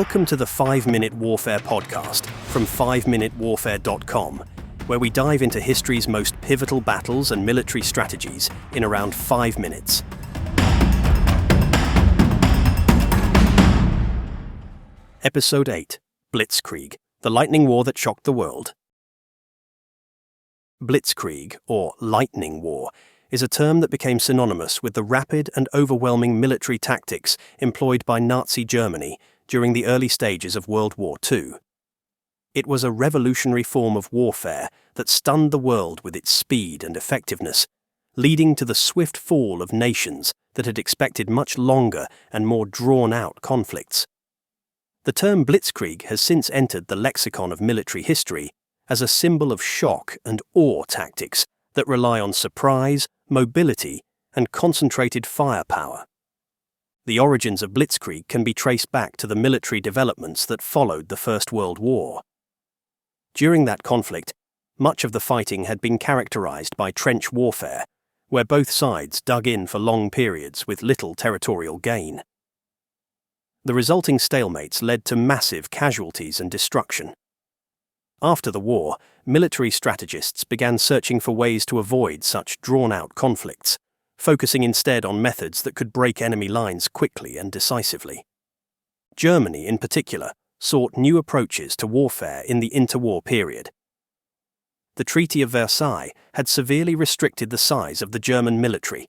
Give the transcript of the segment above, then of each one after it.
Welcome to the 5-Minute Warfare podcast from 5minutewarfare.com, where we dive into history's most pivotal battles and military strategies in around 5 minutes. Episode 8, Blitzkrieg, the lightning war that shocked the world. Blitzkrieg, or lightning war, is a term that became synonymous with the rapid and overwhelming military tactics employed by Nazi Germany during the early stages of World War II. It was a revolutionary form of warfare that stunned the world with its speed and effectiveness, leading to the swift fall of nations that had expected much longer and more drawn-out conflicts. The term Blitzkrieg has since entered the lexicon of military history as a symbol of shock and awe tactics that rely on surprise, mobility, and concentrated firepower. The origins of Blitzkrieg can be traced back to the military developments that followed the First World War. During that conflict, much of the fighting had been characterized by trench warfare, where both sides dug in for long periods with little territorial gain. The resulting stalemates led to massive casualties and destruction. After the war, military strategists began searching for ways to avoid such drawn-out conflicts, focusing instead on methods that could break enemy lines quickly and decisively. Germany, in particular, sought new approaches to warfare in the interwar period. The Treaty of Versailles had severely restricted the size of the German military,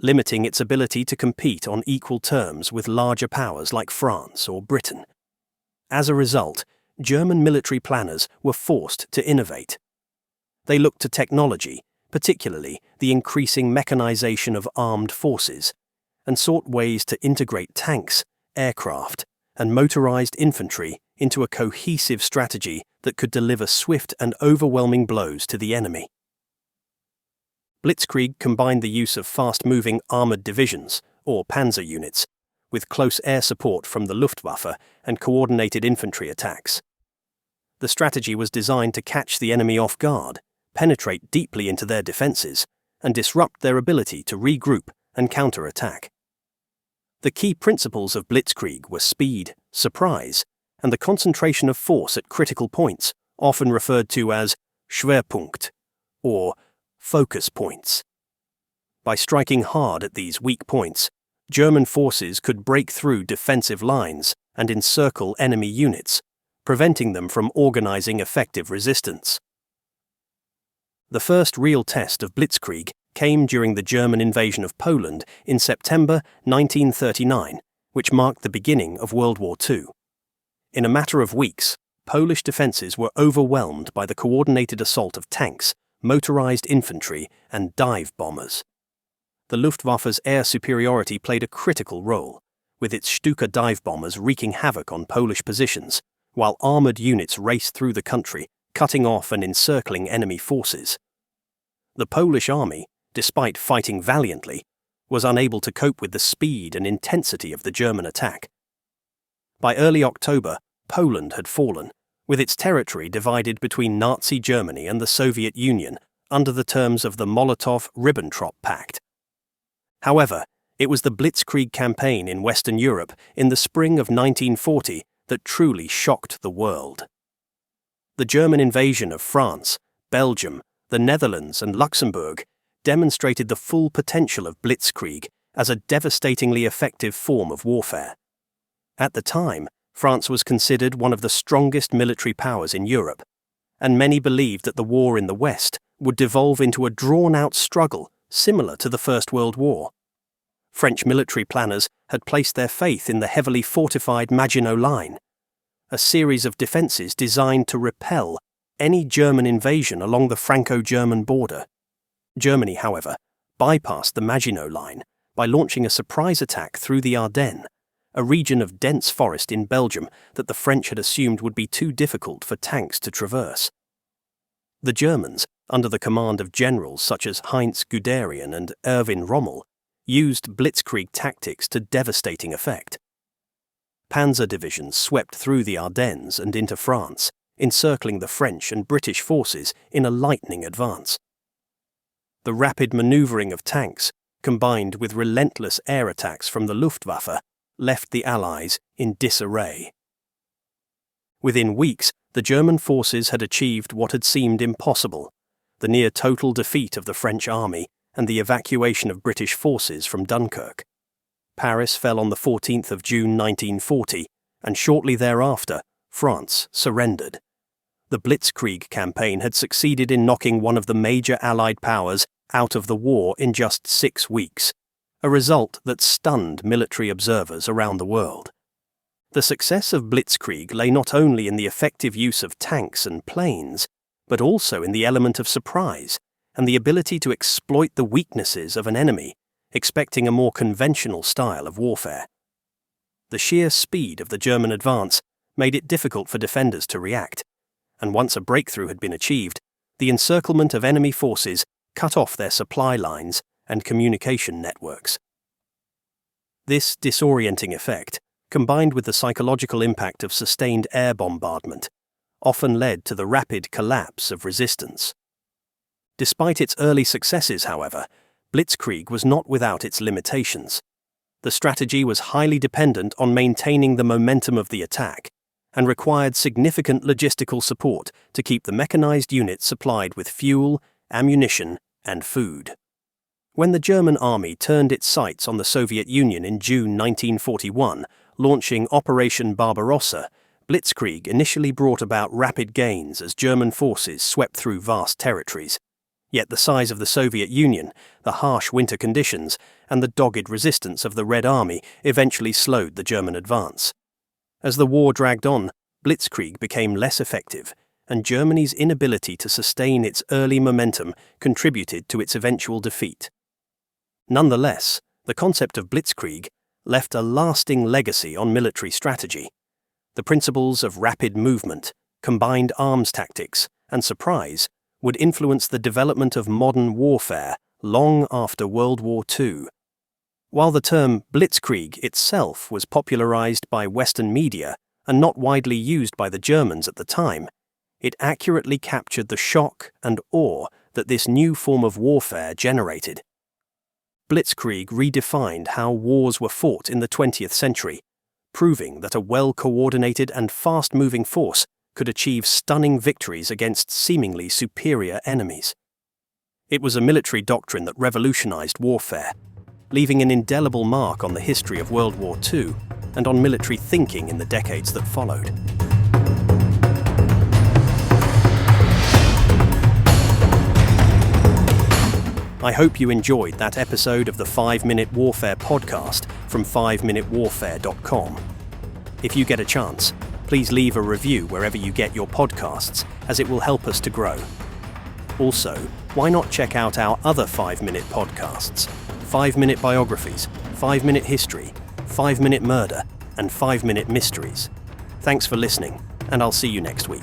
limiting its ability to compete on equal terms with larger powers like France or Britain. As a result, German military planners were forced to innovate. They looked to technology, particularly the increasing mechanization of armed forces, and sought ways to integrate tanks, aircraft, and motorized infantry into a cohesive strategy that could deliver swift and overwhelming blows to the enemy. Blitzkrieg combined the use of fast-moving armored divisions, or panzer units, with close air support from the Luftwaffe and coordinated infantry attacks. The strategy was designed to catch the enemy off guard, penetrate deeply into their defenses, and disrupt their ability to regroup and counter-attack. The key principles of Blitzkrieg were speed, surprise, and the concentration of force at critical points, often referred to as Schwerpunkt, or focus points. By striking hard at these weak points, German forces could break through defensive lines and encircle enemy units, preventing them from organizing effective resistance. The first real test of Blitzkrieg came during the German invasion of Poland in September 1939, which marked the beginning of World War II. In a matter of weeks, Polish defenses were overwhelmed by the coordinated assault of tanks, motorized infantry, and dive bombers. The Luftwaffe's air superiority played a critical role, with its Stuka dive bombers wreaking havoc on Polish positions, while armored units raced through the country, cutting off and encircling enemy forces. The Polish army, despite fighting valiantly, was unable to cope with the speed and intensity of the German attack. By early October, Poland had fallen, with its territory divided between Nazi Germany and the Soviet Union under the terms of the Molotov-Ribbentrop Pact. However, it was the Blitzkrieg campaign in Western Europe in the spring of 1940 that truly shocked the world. The German invasion of France, Belgium, the Netherlands, and Luxembourg demonstrated the full potential of Blitzkrieg as a devastatingly effective form of warfare. At the time, France was considered one of the strongest military powers in Europe, and many believed that the war in the West would devolve into a drawn-out struggle similar to the First World War. French military planners had placed their faith in the heavily fortified Maginot Line, a series of defences designed to repel any German invasion along the Franco-German border. Germany, however, bypassed the Maginot Line by launching a surprise attack through the Ardennes, a region of dense forest in Belgium that the French had assumed would be too difficult for tanks to traverse. The Germans, under the command of generals such as Heinz Guderian and Erwin Rommel, used Blitzkrieg tactics to devastating effect. Panzer divisions swept through the Ardennes and into France, encircling the French and British forces in a lightning advance. The rapid manoeuvring of tanks, combined with relentless air attacks from the Luftwaffe, left the Allies in disarray. Within weeks, the German forces had achieved what had seemed impossible: the near-total defeat of the French army and the evacuation of British forces from Dunkirk. Paris fell on the 14th of June 1940, and shortly thereafter, France surrendered. The Blitzkrieg campaign had succeeded in knocking one of the major Allied powers out of the war in just 6 weeks, a result that stunned military observers around the world. The success of Blitzkrieg lay not only in the effective use of tanks and planes, but also in the element of surprise and the ability to exploit the weaknesses of an enemy, expecting a more conventional style of warfare. The sheer speed of the German advance made it difficult for defenders to react, and once a breakthrough had been achieved, the encirclement of enemy forces cut off their supply lines and communication networks. This disorienting effect, combined with the psychological impact of sustained air bombardment, often led to the rapid collapse of resistance. Despite its early successes, however, Blitzkrieg was not without its limitations. The strategy was highly dependent on maintaining the momentum of the attack and required significant logistical support to keep the mechanized units supplied with fuel, ammunition, and food. When the German army turned its sights on the Soviet Union in June 1941, launching Operation Barbarossa, Blitzkrieg initially brought about rapid gains as German forces swept through vast territories. Yet the size of the Soviet Union, the harsh winter conditions, and the dogged resistance of the Red Army eventually slowed the German advance. As the war dragged on, Blitzkrieg became less effective, and Germany's inability to sustain its early momentum contributed to its eventual defeat. Nonetheless, the concept of Blitzkrieg left a lasting legacy on military strategy. The principles of rapid movement, combined arms tactics, and surprise would influence the development of modern warfare long after World War II. While the term Blitzkrieg itself was popularized by Western media and not widely used by the Germans at the time, it accurately captured the shock and awe that this new form of warfare generated. Blitzkrieg redefined how wars were fought in the 20th century, proving that a well-coordinated and fast-moving force could achieve stunning victories against seemingly superior enemies. It was a military doctrine that revolutionized warfare, leaving an indelible mark on the history of World War II and on military thinking in the decades that followed. I hope you enjoyed that episode of the 5-Minute Warfare podcast from 5minutewarfare.com. If you get a chance, please leave a review wherever you get your podcasts, as it will help us to grow. Also, why not check out our other 5-minute podcasts, 5-minute biographies, 5-minute history, 5-minute murder, and 5-minute mysteries. Thanks for listening, and I'll see you next week.